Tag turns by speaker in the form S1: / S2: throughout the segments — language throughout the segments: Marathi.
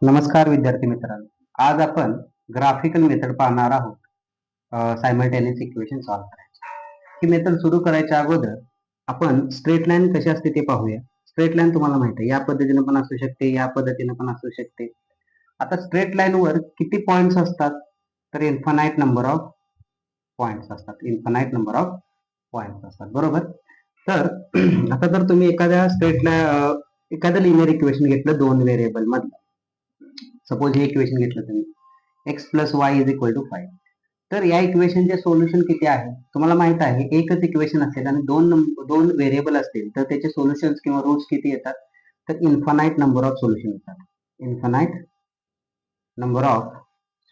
S1: नमस्कार विद्यार्थी मित्रांनो. आज आपण ग्राफिकल मेथड पाहणार आहोत. सायमल्टेनियस इक्वेशन सॉल्व्ह करायची. ही मेथड सुरू करायच्या अगोदर आपण स्ट्रेट लाईन कशी असते ते पाहूया. स्ट्रेट लाईन तुम्हाला माहिती आहे, या पद्धतीने पण असू शकते, या पद्धतीने पण असू शकते. आता स्ट्रेट लाईन वर किती पॉइंट्स असतात? तर इन्फानाइट नंबर ऑफ पॉइंट्स असतात. इन्फानाइट नंबर ऑफ पॉइंट्स असतात, बरोबर. तर आता जर तुम्ही एखादं लिनियर इक्वेशन घेतलं दोन व्हेरिएबल मधलं, सपोज हे इक्वेशन घेतलं तुम्ही x plus y is equal to 5. तर या इक्वेशनचे सोल्युशन किती आहे? तुम्हाला माहित आहे एकच इक्वेशन असेल आणि दोन व्हेरिएबल असतील तर त्याचे सोल्युशन्स किंवा रूट्स किती येतात? तर इन्फानाइट नंबर ऑफ सोल्युशन येतात. इन्फानाइट नंबर ऑफ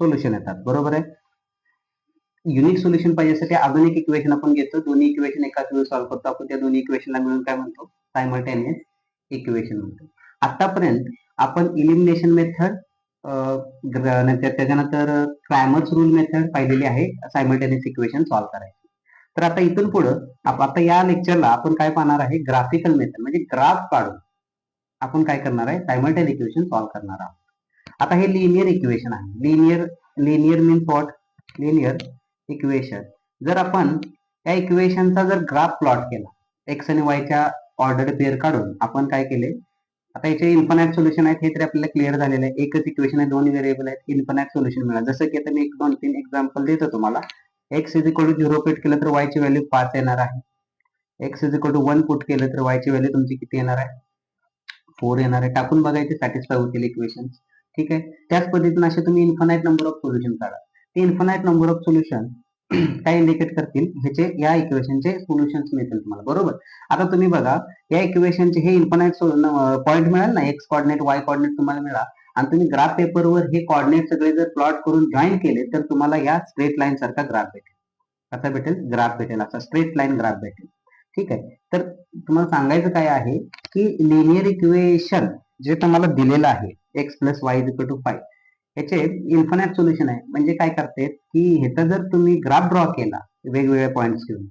S1: सोल्युशन येतात, बरोबर आहे. युनिक सोल्युशन पाहिजेसाठी अजून एक इक्वेशन आपण घेतो, दोन्ही इक्वेशन एकाच वेळी सॉल्व्ह करतो. आपण त्या दोन्ही इक्वेशनला मिळून काय म्हणतो? सायमल्टेनियस इक्वेशन म्हणतो. आतापर्यंत आपण इलिमिनेशन मेथड, त्याच्यानंतर क्रॅमर्स रूल मेथड पाहिलेली आहे सायमल्टेनियस इक्वेशन सॉल्व्ह करायची. तर आता इथून पुढं आता या लेक्चरला आपण काय पाहणार आहे? ग्राफिकल मेथड, म्हणजे ग्राफ काढून आपण काय करणार आहे? सायमल्टेनियस इक्वेशन सॉल्व्ह करणार आहोत. आता हे लिनियर इक्वेशन आहे. Linear means what? Linear equation. जर आपण या इक्वेशनचा जर ग्राफ प्लॉट केला, एक्स आणि वायच्या ऑर्डर पेअर काढून आपण काय केले? आता याचे इन्फानाइट सोल्युशन आहेत हे तरी आपल्याला क्लिअर झालेलं आहे. एकच इक्वेशन आहे, दोन व्हेरिएबल आहेत, इन्फानाइट सोल्युशन मिळालं. जसं की आता मी 1-2-3 एक्झाम्पल देतो तुम्हाला. X is equal to 0 put केलं तर y ची व्हॅल्यू 5 येणार आहे. X is equal to 1 put केलं तर y ची व्हॅल्यू तुमची किती येणार आहे? 4 येणार आहे. टाकून बघायचे सॅटिस्फाय होतील इक्वेशन. ठीक आहे. त्याच पद्धतीने असे तुम्ही इन्फानाइट नंबर ऑफ सोल्युशन काढा. ते इन्फानाइट नंबर ऑफ सोल्युशन काय इंडिकेट करतील? ह्याचे या इक्वेशनचे सोल्युशन्स मिळतील तुम्हाला, बरोबर. आता तुम्ही बघा, या इक्वेशनचे हे इन्फानाइट पॉईंट मिळाल ना, एक्स कॉर्डिनेट वाय कॉर्डिनेट तुम्हाला मिळाला आणि तुम्ही ग्राफ पेपरवर हे कॉर्डिनेट सगळे जर प्लॉट करून जॉईन केले तर तुम्हाला या स्ट्रेट लाईन सारखा ग्राफ भेटेल. कसा भेटेल? ग्राफ भेटेल, असा स्ट्रेट लाईन ग्राफ भेटेल. ठीक आहे. तर तुम्हाला सांगायचं काय आहे की लिनियर इक्वेशन जे तुम्हाला दिलेलं आहे x plus y is equal to 5, याचे इन्फानाइट सोल्युशन आहे. म्हणजे काय करते की ह्याचा जर तुम्ही ग्राफ ड्रॉ केला वेगवेगळ्या पॉइंट्स घेऊन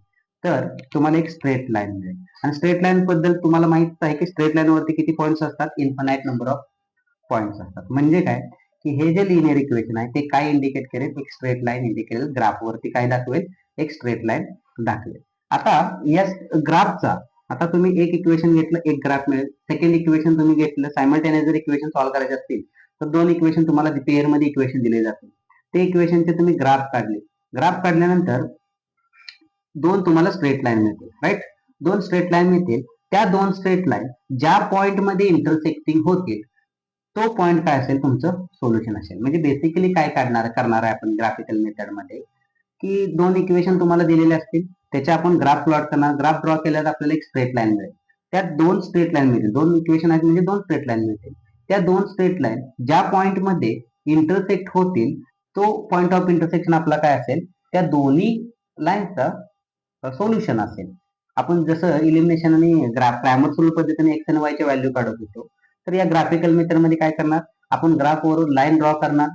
S1: तर तुम्हाला एक स्ट्रेट लाईन मिळेल. आणि स्ट्रेट लाईन बद्दल तुम्हाला माहित आहे की स्ट्रेट लाईन वरती किती पॉइंट्स असतात? इन्फानाइट नंबर ऑफ पॉइंट्स असतात. म्हणजे काय की हे जे लिनियर इक्वेशन आहे ते काय इंडिकेट करेल? एक स्ट्रेट लाईन इंडिकेट करेल. ग्राफ वरती काय दाखवेल? एक स्ट्रेट लाईन दाखवेल. आता या ग्राफचा, आता तुम्ही एक इक्वेशन घेतलं, एक ग्राफ मिळेल. सेकंड इक्वेशन तुम्ही घेतलं, सायमल्टेनियस जर इक्वेशन सॉल्व्ह करायचे असतील तर दोन इक्वेशन तुम्हाला पेअर मध्ये इक्वेशन दिले जातील. ते इक्वेशनचे तुम्ही ग्राफ काढले. ग्राफ काढल्यानंतर दोन तुम्हाला स्ट्रेट लाईन मिळतील, राईट. दोन स्ट्रेट लाईन मिळतील. त्या दोन स्ट्रेट लाईन ज्या पॉइंट मध्ये इंटरसेक्टिंग होतील तो पॉइंट काय असेल? तुमचं सोल्युशन असेल. म्हणजे बेसिकली काय करणार आहे आपण ग्राफिकल मेथड मध्ये की दोन इक्वेशन तुम्हाला दिलेले असतील, त्याचे आपण ग्राफ प्लॉट करणार. ग्राफ ड्रॉ केल्यावर आपल्याला एक स्ट्रेट लाईन मिळेल. त्यात दोन स्ट्रेट लाईन मिळतील. दोन इक्वेशन आहेत म्हणजे दोन स्ट्रेट लाईन मिळतील. त्या दोन स्ट्रेट लाईन ज्या पॉइंट मध्ये इंटरसेक्ट होतील तो पॉइंट ऑफ इंटरसेक्शन आपला काय असेल? त्या दोन्ही लाईनचा सोल्युशन असेल. आपण जसं इलिमिनेशन आणि क्रॅमर्स रूल पद्धतीने एक्स आणि वाय च्या व्हॅल्यू काढत होतो, तर या ग्राफिकल मेथड मध्ये काय करणार? आपण ग्राफ वरून लाईन ड्रॉ करणार.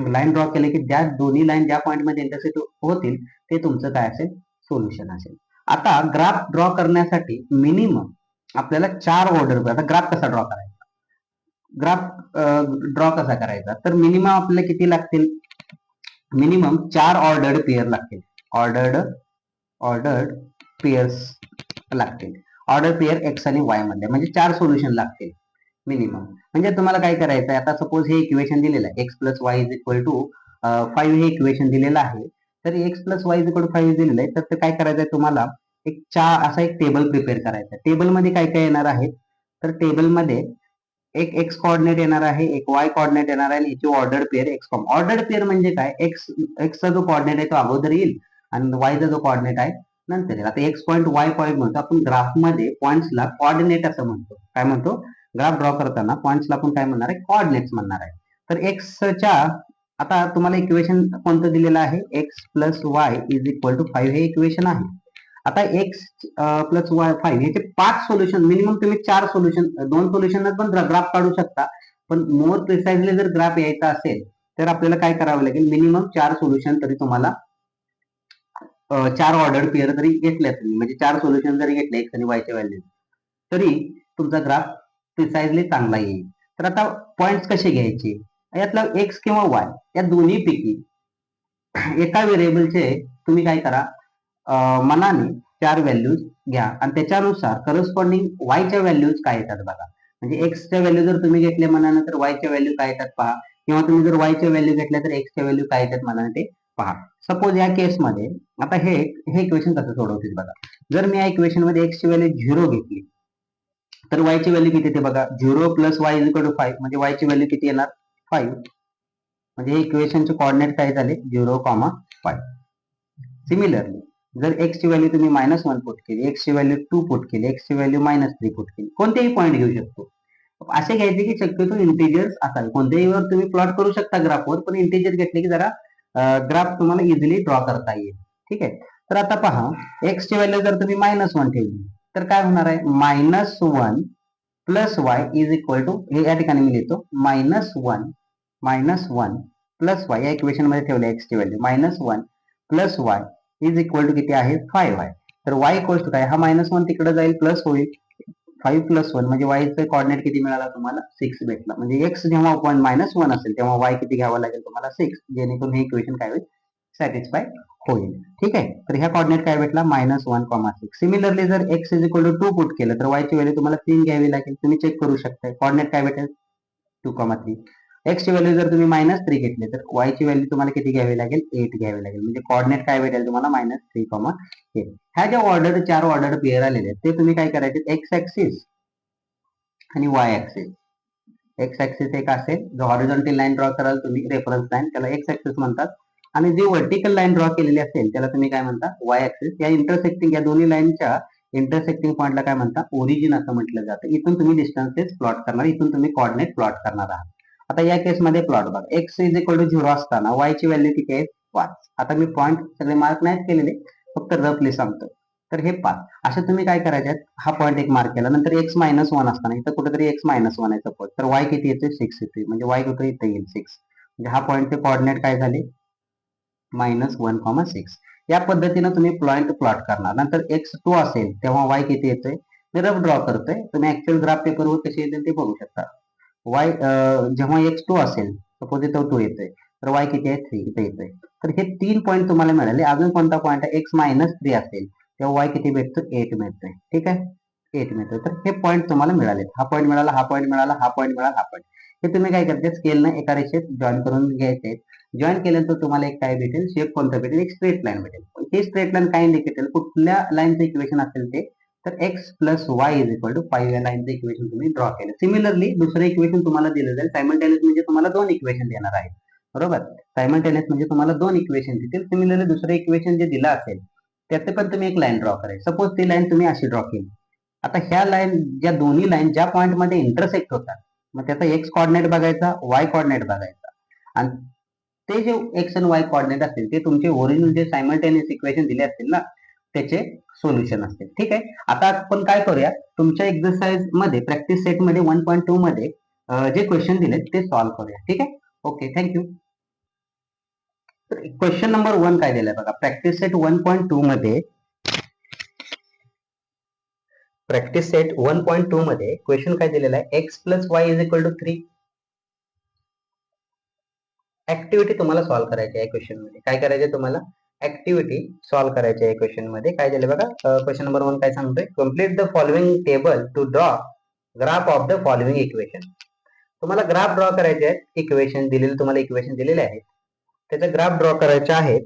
S1: लाईन ड्रॉ केले की त्या दोन्ही लाईन ज्या पॉइंट मध्ये इंटरसेक्ट होतील ते तुमचं काय असेल? सोल्युशन असेल. आता ग्राफ ड्रॉ करण्यासाठी मिनिमम आपल्याला 4 ऑर्डर. आता ग्राफ कसा ड्रॉ करायचा? ग्राफ ड्रॉ कसा करायचा? तर मिनिमम आपल्याला किती लागतील? मिनिमम 4 ऑर्डर्ड पेअर लागतील. ऑर्डर्ड पेअर्स लागतील. ऑर्डर पेअर एक्स आणि वाय मध्ये, म्हणजे 4 सोल्युशन लागतील मिनिमम. म्हणजे तुम्हाला काय करायचं आहे? आता सपोज हे इक्वेशन दिलेलं आहे x plus y is equal to 5, हे इक्वेशन दिलेलं आहे. तर x plus y is equal to 5 दिलेलं आहे. तर ते काय करायचं आहे तुम्हाला? एक असा एक टेबल प्रिपेअर करायचा. टेबल मध्ये काय काय येणार आहे? तर टेबल मध्ये एक एक्स कॉर्डिनेट येणार आहे, एक वाय कॉर्डिनेट येणार आहे आणि याची ordered pair x com. Ordered pair म्हणजे काय? एक्सचा जो कॉर्डिनेट आहे तो अगोदर येईल आणि वायचा जो कॉर्डिनेट आहे नंतर येईल. आता एक्स पॉईंट वाय पॉईंट म्हणतो आपण ग्राफ मध्ये, पॉइंट्सला कॉर्डिनेट असं म्हणतो. काय म्हणतो? ग्राफ ड्रॉ करताना पॉइंट्सला आपण काय म्हणणार आहे? कॉर्डिनेट्स म्हणणार आहे. तर एक्सच्या, आता तुम्हाला इक्वेशन कोणतं दिलेलं आहे? X plus y is equal to 5 हे इक्वेशन आहे. आता एक्स प्लस वाय 5 याचे 5 सोल्युशन, मिनिमम तुम्ही 4 सोल्युशन, 2 सोल्युशन पण ग्राफ काढू शकता. पण मोर प्रिसाइजली जर ग्राफ यायचा असेल तर आपल्याला काय करावं लागेल? मिनिमम 4 सोल्युशन तरी तुम्हाला 4 ऑर्डर पेअर जरी घेतल्या तुम्ही, म्हणजे 4 सोल्युशन जरी घेतले एक्स आणि वायच्या व्हॅल्यू, तरी तुमचा ग्राफ प्रिसाइजली चांगला येईल. तर आता पॉइंट्स कसे घ्यायचे, यातला एक्स किंवा वाय या दोन्ही पैकी एका व्हेरिएबलचे तुम्ही काय करा, मनाने 4 व्हॅल्यूज घ्या आणि त्याच्यानुसार करस्पॉन्डिंग वायच्या व्हॅल्यूज काय येतात बघा. म्हणजे एक्सच्या व्हॅल्यू जर तुम्ही घेतल्या मनानं तर वायच्या व्हॅल्यू काय येतात पहा, किंवा तुम्ही जर वायच्या व्हॅल्यू घेतल्या तर एक्सच्या व्हॅल्यू काय येतात मनाने ते पहा. सपोज या केसमध्ये आता हे इक्वेशन कसं सोडवतील बघा. जर मी या इक्वेशन मध्ये एक्सची व्हॅल्यू 0 घेतली तर वायची व्हॅल्यू किती येते बघा. 0 plus y is equal to 5 म्हणजे वायची व्हॅल्यू किती येणार 5. म्हणजे हे इक्वेशनचे कोऑर्डिनेट काय झाले 0, 5. सिमिलरली जर एक्स ची व्हॅल्यू तुम्ही -1 पुट केली, एक्स ची व्हॅल्यू 2 पुट केली, एक्स ची व्हॅल्यू -3 पुट केली, कोणतेही पॉईंट घेऊ शकतो. असे घ्यायचे की शक्यतो इंटिजर्स असावे. कोणत्याही वर तुम्ही प्लॉट करू शकता ग्राफवर, पण इंटिजर घेतले की जरा ग्राफ तुम्हाला इझिली ड्रॉ करता येईल. ठीक आहे. तर आता पहा, एक्स ची व्हॅल्यू जर तुम्ही -1 ठेवली तर काय होणार आहे, -1 plus y is equal to, हे या ठिकाणी मी लिहितो -1 प्लस वाय, या इक्वेशन मध्ये ठेवले एक्स ची value -1 plus y is equal to किती आहे 5 आहे. तर वाय इक्वल टू काय, हा -1 तिकडे जाईल प्लस होईल, 5 प्लस 1 म्हणजे y चा कोऑर्डिनेट किती मिळाला तुम्हाला 6 भेटला. म्हणजे x जेव्हा -1 असेल तेव्हा y किती घ्यावा लागेल तुम्हाला 6, जेणेकरून हे इक्वेशन काय होईल सॅटिस्फाय होईल. ठीक आहे. तर ह्या कोऑर्डिनेट काय भेटला -1, 6. सिमिलरली जर x is equal to 2 put केलं तर y ची व्हॅल्यू तुम्हाला 3 घ्यावी लागेल. तुम्ही चेक करू शकता कोऑर्डिनेट काय भेटेल 2, 3. एक्स ची व्हॅल्यू जर तुम्ही -3 घेतली तर y ची व्हॅल्यू तुम्हाला किती घ्यावी लागेल 8 घ्यावी लागेल. म्हणजे कोऑर्डिनेट काय भेटेल तुम्हाला -3, 8. ह्या ज्या ऑर्डर 4 ऑर्डर पेअर आलेले आहेत ते तुम्ही काय करायचे, एक्स ऍक्सिस आणि वाय ऍक्सिस. एक्स ऍक्सिस एक असेल, जो हॉरिझॉन्टल लाईन ड्रॉ कराल तुम्ही रेफरन्स लाईन, त्याला एक्स ऍक्सिस म्हणतात. आणि जी व्हर्टिकल लाईन ड्रॉ केलेली असेल त्याला तुम्ही काय म्हणता वाय ऍक्सिस. या इंटरसेक्टिंग, या दोन्ही लाईनच्या इंटरसेक्टिंग पॉइंटला काय म्हणता ओरिजिन असं म्हटलं जातं. इथून तुम्ही डिस्टन्सेस प्लॉट करणार, इथून तुम्ही कोऑर्डिनेट प्लॉट करणार आहात. आता या केसमध्ये प्लॉट बघा, एक्स इज इक्वल टू 0 असताना वाय ची व्हॅल्यू किती आहे 5. आता मी पॉईंट सगळे मार्क नाहीत केलेले, फक्त रफली सांगतो. तर हे 5 असं तुम्ही काय करायचे, हा पॉईंट एक मार्क केला, नंतर x -1 असताना इथं कुठेतरी x -1 आहे सपोज, तर y किती येते 6 येते. म्हणजे y कुठे इथे येईल 6. म्हणजे हा पॉईंटचे कोऑर्डिनेट काय झाले -1, 6. या पद्धतीने तुम्ही पॉईंट प्लॉट करणार. नंतर x2 असेल तेव्हा y किती येतोय, मी रफ ड्रॉ करतोय, तुम्ही ऍक्च्युअल ग्राफ पेपरवर कसे येतील ते बघू शकता. y जेव्हा x2 असेल, सपोज इथं 2 येतोय, तर y किती आहे 3 इथे येतोय. तर हे 3 पॉईंट तुम्हाला मिळाले. अजून कोणता पॉईंट आहे, x -3 असेल तेव्हा y किती भेटतो 8 मिळतोय. ठीक आहे, 8 मिळतोय. तर हे पॉईंट तुम्हाला मिळाले. हा पॉईंट मिळाला, हा पॉईंट मिळाला, हा पॉईंट मिळाला, हा पॉईंट. हे तुम्ही काय करते, स्केलने एका रेषेत जॉईन करून घ्यायचे. जॉईन केल्यानंतर तुम्हाला एक काय भेटेल, शेप कोणता भेटेल, एक स्ट्रेट लाईन भेटेल. ही स्ट्रेट लाईन काय इंडिकेट करेल, कुठल्या लाईनचं इक्वेशन असेल ते, तर x plus y is equal to 5 या लाईनचं इक्वेशन तुम्ही ड्रॉ केलं. सिमिलरली दुसरं इक्वेशन तुम्हाला दिलं जाईल. सायमल्टेनियस म्हणजे तुम्हाला 2 इक्वेशन देणार आहे, बरोबर. सायमल्टेनियस म्हणजे तुम्हाला 2 इक्वेशन देतील. सिमिलरली दुसरं इक्वेशन जे दिलं असेल त्याचे पण तुम्ही एक लाईन ड्रॉ करायची. सपोज ती लाईन तुम्ही अशी ड्रॉ केली. आता ह्या लाईन, ज्या दोन्ही लाईन ज्या पॉईंट मध्ये इंटरसेक्ट होतात, मग त्याचा एक्स कॉर्डिनेट बघायचा, वाय कॉर्डिनेट बघायचा, आणि ते जे एक्स आणि वाय कॉर्डिनेट असतील ते तुमचे ओरिजिनल जे सायमल्टेनियस इक्वेशन दिले असतील ना त्याचे सोल्युशन असतील. ठीक आहे. आता आपण काय करूया, तुमच्या एक्सरसाइज मध्ये प्रॅक्टिस सेट मध्ये 1.2 मध्ये जे क्वेश्चन दिले ते सॉल्व्ह करूया. ठीक आहे. Okay, thank you. तर क्वेश्चन नंबर 1 काय दिलाय बघा, प्रॅक्टिस सेट 1.2 मध्ये, प्रॅक्टिस सेट 1.2 मध्ये क्वेश्चन काय दिलेला आहे, x plus y is equal to 3. Activity तुम्हाला सॉल्व्ह करायची आहे. क्वेश्चन मध्ये काय करायचे तुम्हाला, ऍक्टिव्हिटी सॉल्व्ह करायची आहे. क्वेश्चन मध्ये काय दिले बघा, क्वेश्चन नंबर 1 काय सांगतोय, complete the following table to draw graph of the following equation. तुम्हाला ग्राफ ड्रॉ करायचे आहेत. इक्वेशन दिलेले, तुम्हाला इक्वेशन दिलेले आहेत, त्याचे ग्राफ ड्रॉ करायचे आहेत.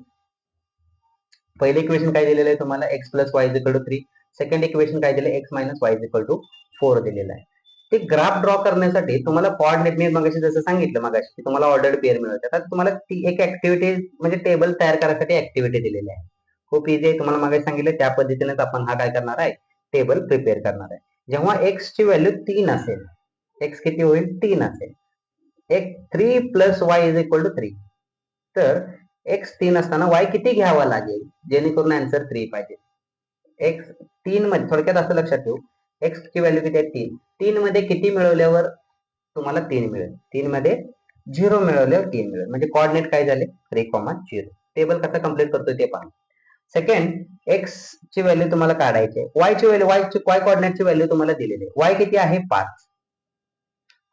S1: पहिले इक्वेशन काय दिलेलं आहे तुम्हाला, x plus y is equal to 3. Second equation काय दिले, x minus y is equal to 4 दिलेलं आहे. ते ग्राफ ड्रॉ करण्यासाठी तुम्हाला कोऑर्डिनेट, मी मगाशी जसं सांगितलं मगाशी की तुम्हाला ऑर्डर पेअर मिळते. आता तुम्हाला ती एक ऍक्टिव्हिटी म्हणजे टेबल तयार करण्यासाठी ऍक्टिव्हिटी दिलेली आहे. खूप इझी आहे. तुम्हाला मगाशी सांगितलं त्या पद्धतीनेच आपण हा काय करणार आहे, टेबल प्रिपेअर करणार आहे. जेव्हा एक्स ची व्हॅल्यू 3 असेल, एक्स किती होईल 3 असेल, एक 3 plus y is equal to 3. तर एक्स 3 असताना वाय किती घ्यावा लागेल जेणेकरून आन्सर 3 पाहिजे. एक्स 3 मध्ये, थोडक्यात असं लक्षात ठेवू, एक्स ची व्हॅल्यू किती आहे 3. 3 मध्ये किती मिळवल्यावर तुम्हाला 3 मिळेल, 3 मध्ये 0 मिळवल्यावर 3 मिळेल. म्हणजे कोऑर्डिनेट काय झाले 3,0. टेबल कसं कंप्लीट करतोय ते पहा. सेकंड, एक्स ची व्हॅल्यू तुम्हाला काढायची आहे. वाय ची व्हॅल्यू, वाय कॉर्डिनेटची व्हॅल्यू तुम्हाला दिलेली आहे. वाय किती आहे 5.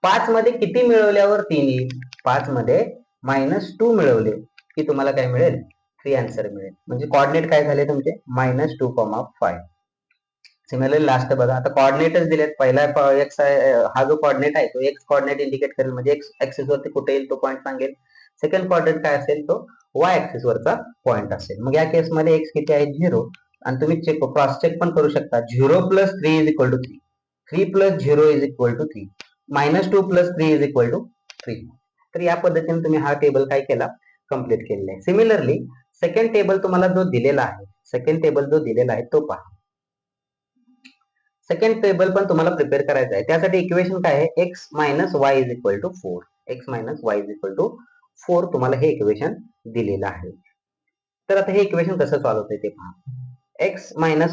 S1: 5 मध्ये किती मिळवल्यावर 3 येईल? 5 मध्ये -2 मिळवले की तुम्हाला काय मिळेल? 3 आन्सर मिळेल. म्हणजे कोऑर्डिनेट काय झाले तुमचे? -2,5. सिमिलरली लास्ट बघा, आता कोऑर्डिनेटच दिलेत. पहिला एक्स हा जो कोऑर्डिनेट आहे तो एक्स कोऑर्डिनेट इंडिकेट करेल, म्हणजे एक्स ऍक्सिस वरती कुठे येईल तो पॉईंट सांगेल. सेकंड कोऑर्डिनेट काय असेल? तो वाय ऍक्सिस वरचा पॉईंट असेल. मग या केसमध्ये एक्स किती आहे? 0. आणि तुम्ही क्रॉस चेक पण करू शकता. 0 + 3 = 3. 3 + 0 = 3. -2 + 3 = 3. तर या पद्धतीने तुम्ही हा टेबल काय केला? कंप्लीट केलेला आहे. सिमिलरली सेकंड टेबल तुम्हाला जो दिलेला आहे तो पहा. सेकंड टेबल पण तुम्हाला प्रिपेअर करायचं आहे. त्यासाठी इक्वेशन काय आहे? x - y = 4. x - y = 4 तुम्हाला हे इक्वेशन दिलेलं आहे. तर आता हे इक्वेशन कसं सॉल्व्ह होतंय ते पहा. x - y =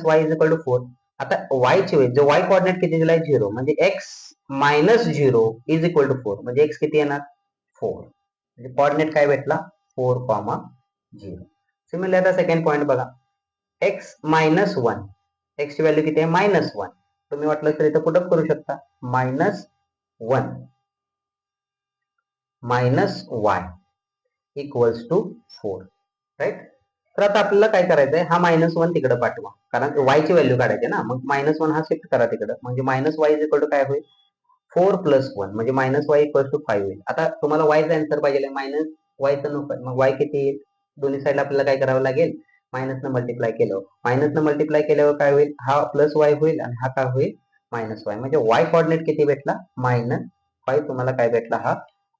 S1: 4. आता y ची व्हॅल्यू, जो y कोऑर्डिनेट किती दिलाय? 0. म्हणजे x - 0 = 4. म्हणजे x किती येणार? 4. म्हणजे कोऑर्डिनेट काय भेटला? 4, 0. सिमिलरली आता सेकंड पॉइंट बघा. x - 1. x ची व्हॅल्यू किती आहे? -1. तुम्ही वाटलं तर इथं पुट अप करू शकता. -1 - y = 4. राईट? तर आता आपल्याला काय करायचंय? हा -1 तिकडे पाठवा. कारण y ची व्हॅल्यू काढायची ना. मग -1 हा शिफ्ट करा तिकडे. म्हणजे -y = काय होईल? 4 + 1 म्हणजे -y = 5 होईल. आता तुम्हाला y चा आन्सर पाहिजे, -y चा नको. मग y किती येईल? दोन्ही साइडला आपल्याला काय करावं लागेल? मायनस न मल्टिप्लाय केल्यावर काय होईल? हा +y होईल आणि हा काय होईल? -y. म्हणजे y कोऑर्डिनेट किती भेटला? -5 तुम्हाला काय भेटला? हा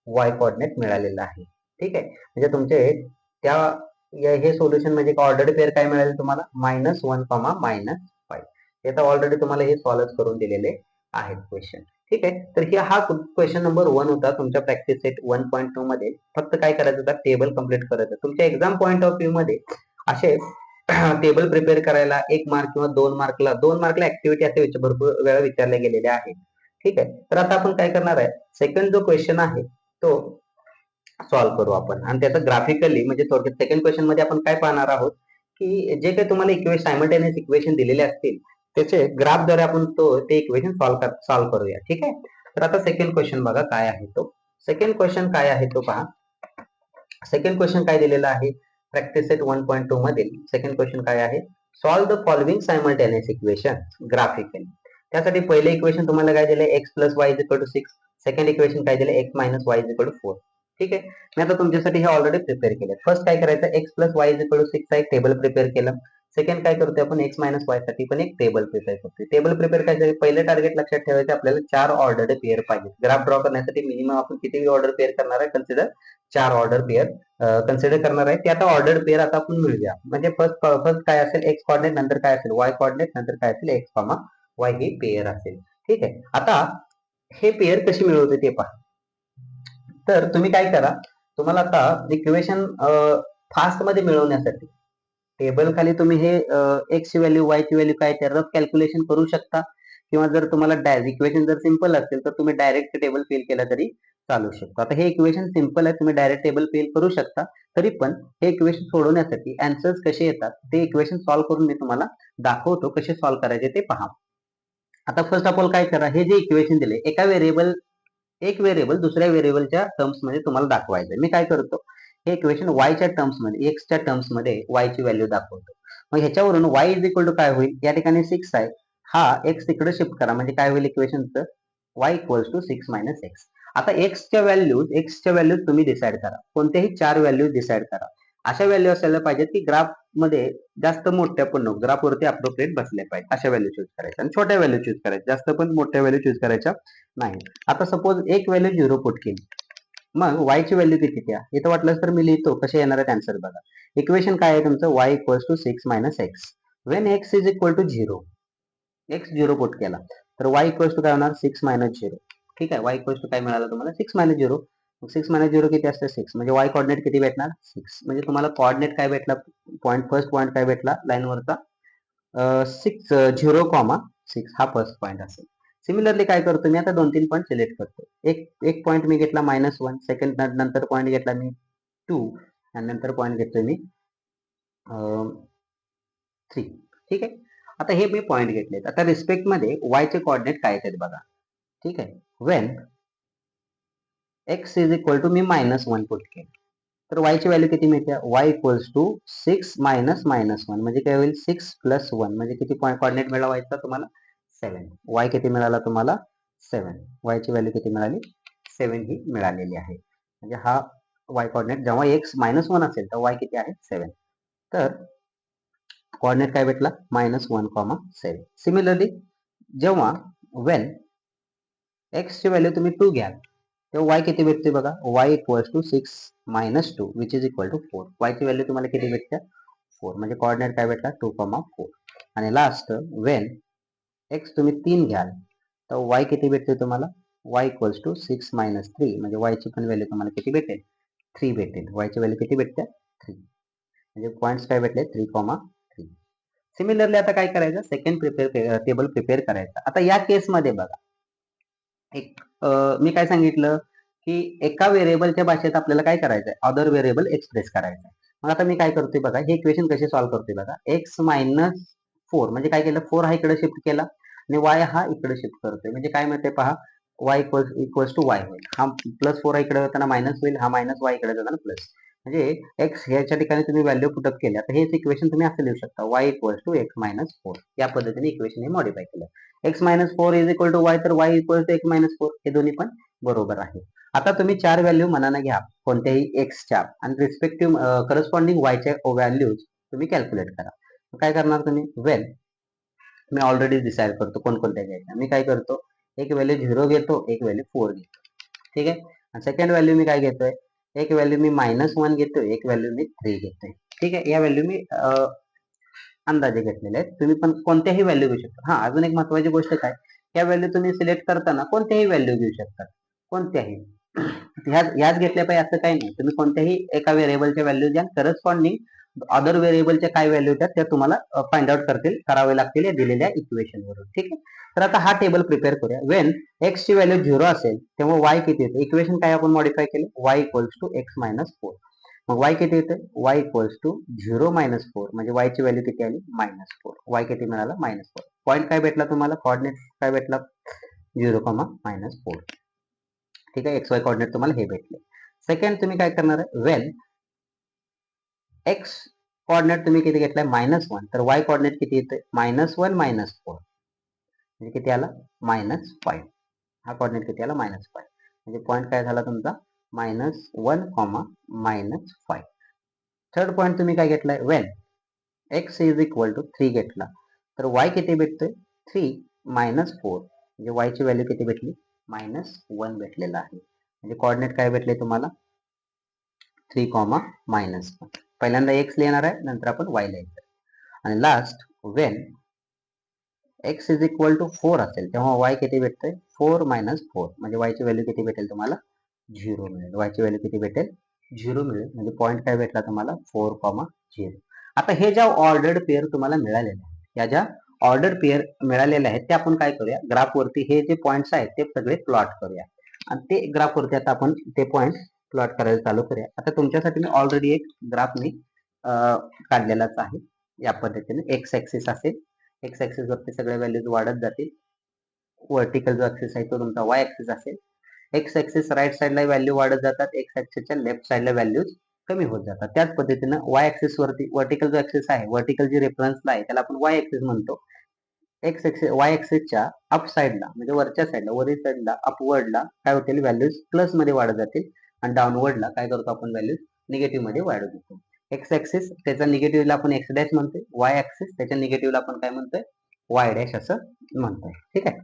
S1: y कोऑर्डिनेट मिळालेला आहे. ठीक आहे. म्हणजे तुमचे त्या हे सोल्युशन म्हणजे ऑर्डर्ड पेअर काय मिळाले तुम्हाला? -1, -5. हे तर ऑलरेडी तुम्हाला हे सॉल्व्ह करून दिलेले आहेत क्वेश्चन. ठीक आहे. तर हा क्वेश्चन नंबर 1 होता तुमच्या प्रॅक्टिस सेट 1.2 मध्ये. फक्त काय करायचं होतं? टेबल कंप्लीट करायचं. तुमच्या एक्झाम पॉइंट ऑफ व्ह्यू मध्ये असे टेबल प्रिपेअर करायला 1 मार्क किंवा 2 मार्कला ऍक्टिव्हिटी असे भरपूर वेळा विचारले गेलेले आहेत. ठीक आहे. तर आता आपण काय करणार आहे? सेकंड जो क्वेश्चन आहे तो सॉल्व्ह करू आपण, आणि त्याचं ग्राफिकली म्हणजे थोडक्यात सेकंड क्वेश्चन मध्ये आपण काय पाहणार आहोत की जे काही तुम्हाला सायमल्टेनियस इक्वेशन दिलेले असतील त्याचे ग्राफद्वारे आपण ते इक्वेशन सॉल्व्ह करूया. ठीक आहे. तर आता सेकंड क्वेश्चन बघा काय आहे तो. सेकंड क्वेश्चन काय आहे तो पहा. सेकंड क्वेश्चन काय दिलेला आहे? प्रॅक्टिस सेट 1.2 मधील सेकंड क्वेश्चन काय आहे? Solve the following simultaneous equation graphically. त्यासाठी पहिले इक्वेशन तुम्हाला काय दिले? x + y = 6. सेकंड इक्वेशन काय दिले? x - y = 4. ठीक आहे. मी आता तुमच्यासाठी हे ऑलरेडी प्रिपेअर केले. फर्स्ट काय करायचं? x + y = 6 चा एक टेबल प्रिपेअर केलं. सेकंड काय करतोय आपण? x - y साठी पण एक टेबल प्रिपेअर करतोय. टेबल प्रिपेअर करायचं, पहिले टार्गेट लक्षात ठेवायचं आपल्याला 4 ऑर्डर्ड पेअर पाहिजे. ग्राफ ड्रॉ करण्यासाठी मिनिमम आपण किती ऑर्डर पेअर करणार आहे? कन्सिडर 4 ऑर्डर पेअर कन्सिडर करणार आहे. ते आता ऑर्डर्ड पेअर आता आपण मिळूया. म्हणजे फर्स्ट काय असेल? x कोऑर्डिनेट, नंतर काय असेल? y कोऑर्डिनेट, नंतर काय असेल? x, y ही पेअर असेल. ठीक आहे. आता हे पेअर कशी मिळवते ते पहा. तर तुम्ही काय करा? तुम्हाला आता इक्वेशन फास्ट मध्ये मिळवण्यासाठी टेबल खाली तुम्ही हे x ची व्हॅल्यू, y ची व्हॅल्यू काय ते रफ कॅल्क्युलेशन करू शकता, किंवा जर तुम्हाला इक्वेशन जर सिंपल असेल तर तुम्ही डायरेक्ट टेबल फिल केलं तरी चालू शकतो. आता हे इक्वेशन सिंपल आहे, तुम्ही डायरेक्ट टेबल फिल करू शकता. तरी पण हे इक्वेशन सोडवण्यासाठी आन्सर्स कसे येतात ते इक्वेशन सॉल्व्ह करून मी तुम्हाला दाखवतो. कसे सॉल्व्ह करायचे ते पहा. आता फर्स्ट ऑफ ऑल काय करा? हे जे इक्वेशन दिले एक व्हेरिएबल दुसऱ्या व्हेरिएबलच्या टर्म्स मध्ये तुम्हाला दाखवायचं. मी काय करतो? हे इक्वेशन y च्या टर्म्स मध्ये, x च्या टर्म्स मध्ये y ची व्हॅल्यू दाखवतो. मग ह्याच्यावरून y = काय होईल? या ठिकाणी 6 आहे, हा x तिकडे शिफ्ट करा. म्हणजे काय होईल इक्वेशनचं? y = 6 - x. आता x च्या व्हॅल्यूज तुम्ही डिसाइड करा. कोणत्याही 4 व्हॅल्यूज डिसाइड करा. अशा व्हॅल्यू असायला पाहिजेत की ग्राफ मध्ये जास्त मोठ्या पण नको, ग्राफ वरती अप्रोप्रिएट बसल्या पाहिजे. अशा व्हॅल्यू चूज करायच्या आणि छोट्या व्हॅल्यू चूज करायच्या. जास्त पण मोठ्या व्हॅल्यू चूज करायच्या नाही. आता सपोज एक व्हॅल्यू 0 पुट केली, मग y ची व्हॅल्यू किती द्या? इथं वाटलंच तर मी लिहितो कसे येणार आहेत आन्सर बघा. इक्वेशन काय आहे तुमचं? y = 6 - x. when x = 0, x 0 put केला तर y = काय होणार? 6 - 0. ठीक आहे. y = काय मिळालं तुम्हाला? 6 - 0. 6 - 0 किती असतं? 6. म्हणजे y कोऑर्डिनेट किती भेटणार? 6. म्हणजे तुम्हाला कोऑर्डिनेट काय भेटला? फर्स्ट पॉईंट काय भेटला लाईन वरचा? 0,6 हा फर्स्ट पॉईंट असेल. सिमिलरली काय करतो मी? आता 2-3 पॉईंट सिलेक्ट करतो. एक पॉईंट मी घेतला -1, सेकंड नंतर पॉईंट घेतला मी 2, आणि नंतर पॉईंट घेतोय मी 3. ठीक आहे. आता हे मी पॉईंट घेतलेत. आता रिस्पेक्ट मध्ये y चे कोऑर्डिनेट काय आहेत बघा. ठीक आहे. एक्स इज इक्वल टू मी -1 पुट केलं तर y ची व्हॅल्यू किती मिळते y इक्वल्स टू 6 मायनस -1 म्हणजे काय होईल 6 प्लस 1 म्हणजे किती पॉईंट कोऑर्डिनेट मिळाला y चा तुम्हाला 7 y किती मिळाला तुम्हाला 7 y ची व्हॅल्यू किती मिळाली 7 ही मिळालेली आहे म्हणजे हा y कोऑर्डिनेट जेव्हा x -1 असेल तर y किती आहे 7 तर कोऑर्डिनेट काय भेटला -1, 7 सिमिलरली जेव्हा when x ची व्हॅल्यू तुम्ही 2 घ्याल तेव्हा y किती भेटते बघा y equals to 6 minus 2 which is equal to 4 y ची व्हॅल्यू तुम्हाला किती भेटते 4 म्हणजे कोऑर्डिनेट काय भेटला 2, 4 आणि लास्ट when x तुम्ही 3 घ्याल तर y किती भेटते तुम्हाला y इक्वल्स टू 6 मायनस 3 म्हणजे y ची पण व्हॅल्यू तुम्हाला किती भेटेल 3 भेटेल y ची व्हॅल्यू किती भेटते 3 म्हणजे पॉइंट्स काय भेटले 3, 3 सिमिलरली आता काय करायचं सेकंड टेबल प्रिपेअर करायचं आता या केस मध्ये बघा एक मी काय सांगितलं की एका व्हेरिएबलच्या भाषेत आपल्याला काय करायचंय अदर व्हेरिएबल एक्सप्रेस करायचं मग आता मी काय करतोय बघा हे इक्वेशन कसे सॉल्व्ह करतोय बघा x मायनस 4 म्हणजे काय केलं 4 हा इकडे शिफ्ट केला आणि y हा इकडे शिफ्ट करतोय म्हणजे काय मिळते पहा y इक्वल्स टू y होईल हा प्लस 4 इकडे जाताना मायनस होईल हा मायनस y इकडे जाताना प्लस म्हणजे x ह्याच्या ठिकाणी तुम्ही व्हॅल्यू पुटअप केल्या तर हेच इक्वेशन तुम्ही असं लिहू शकता y equals to x minus 4 या पद्धतीने इक्वेशन हे मॉडिफाय केलं x minus 4 is equal to y तर y equal to x minus 4 हे दोन्ही पण बरोबर आहे आता तुम्ही चार व्हॅल्यू मनाने घ्या कोणत्याही x च्या आणि रिस्पेक्टिव्ह करस्पॉन्डिंग y च्या व्हॅल्यूज तुम्ही कॅल्क्युलेट करा काय करणार तुम्ही वेल मी ऑलरेडी डिसाइड करतो कोणकोणत्या घ्यायच्या मी काय करतो एक व्हॅल्यू 0 घेतो एक व्हॅल्यू 4 घेतो ठीक आहे आणि सेकंड व्हॅल्यू मी काय घेतोय एक व्हॅल्यू मी -1 घेतोय एक व्हॅल्यू मी 3 घेतोय ठीक आहे या व्हॅल्यू मी अंदाजे घेतलेले आहेत तुम्ही पण कोणत्याही व्हॅल्यू घेऊ शकता हा अजून एक महत्त्वाची गोष्ट काय या व्हॅल्यू तुम्ही सिलेक्ट करताना कोणत्याही व्हॅल्यू घेऊ शकता कोणत्याही ह्याच घेतल्या पाहिजे असं काही नाही तुम्ही कोणत्याही एका व्हेरिएबलच्या व्हॅल्यू द्या करस्पॉन्डिंग अदर व्हेरिएबलच्या काय व्हॅल्यू आहेत त्या तुम्हाला फाइंड आउट करावे लागतील या दिलेल्या इक्वेशन वरून ठीक आहे तर आता हा टेबल प्रिपेअर करूया वेन एक्स ची व्हॅल्यू 0 असेल तेव्हा y किती येते इक्वेशन काय आपण मॉडिफाय केले y equals to x minus 4 मग y किती येते y इक्वल्स टू 0 मायनस 4 म्हणजे y ची व्हॅल्यू किती आली -4 y किती मिळाला -4 पॉईंट काय भेटला तुम्हाला कोऑर्डिनेट काय भेटला 0, -4 ठीक आहे एक्स वाय कोऑर्डिनेट तुम्हाला हे भेटले सेकंड तुम्ही काय करणार आहे वेन एक्स कोऑर्डिनेट तुम्ही किती घेतलाय -1 तर y कोऑर्डिनेट किती येते -1 -4 म्हणजे किती आला -5 हा कोऑर्डिनेट किती आला -5 म्हणजे पॉईंट काय झाला तुमचा -1, -5 थर्ड पॉईंट तुम्ही काय घेतलाय when x is equal to 3 घेतला तर y किती भेटतोय 3 -4 म्हणजे y ची व्हॅल्यू किती भेटली -1 भेटलेला आहे म्हणजे कोऑर्डिनेट काय भेटले तुम्हाला 3, -1 पहिल्यांदा x लिहिणार आहे नंतर आपण y लिहायचं आणि last when x is equal to 4 असेल तेव्हा y किती भेटतोय 4 -4 म्हणजे y ची व्हॅल्यू किती भेटेल तुम्हाला 0 मिळेल y ची व्हॅल्यू किती भेटेल 0 मिळेल म्हणजे पॉईंट काय भेटला तुम्हाला 4, 0 आता हे ज्या ऑर्डर्ड पेअर तुम्हाला मिळालेल्या आहेत या ज्या ऑर्डर पेअर मिळालेले आहेत ते आपण काय करूया ग्राफ वरती हे जे पॉइंट्स आहेत ते सगळे प्लॉट करूया आणि ते ग्राफ वरती आता आपण ते पॉइंट प्लॉट करायला चालू करूया आता तुमच्यासाठी मी ऑलरेडी एक ग्राफ मी काढलेलाच आहे या पद्धतीने एक्स ऍक्सिस असेल एक्स ऍक्सिस वरती सगळे व्हॅल्यूज वाढत जातील वर्टिकल जो ऍक्सिस आहे तो तुमचा वाय ऍक्सिस असेल एक्स ऍक्सिस राईट साईडला व्हॅल्यू वाढत जातात एक्स ऍक्सिसच्या लेफ्ट साईडला व्हॅल्यूज कमी होत जातात त्याच पद्धतीनं वाय ऍक्सिस वरती वर्टिकल जो ऍक्सिस आहे वर्टिकल जी रेफरन्सला आहे त्याला आपण वाय ऍक्सिस म्हणतो एक्स ऍक्सिस वाय ऍक्सिसच्या अप साईडला म्हणजे वरच्या साईडला वरील साईडला अपवर्डला काय होतील व्हॅल्यूज प्लस मध्ये वाढत जातील आणि डाऊनवर्डला काय करतो आपण व्हॅल्यूज निगेटिव्ह मध्ये वाढत जातो एक्स ऍक्सिस त्याच्या निगेटिव्हला आपण एक्स डॅश म्हणतोय वाय ऍक्सिस त्याच्या निगेटिव्हला आपण काय म्हणतोय वाय डॅश असं म्हणतोय ठीक आहे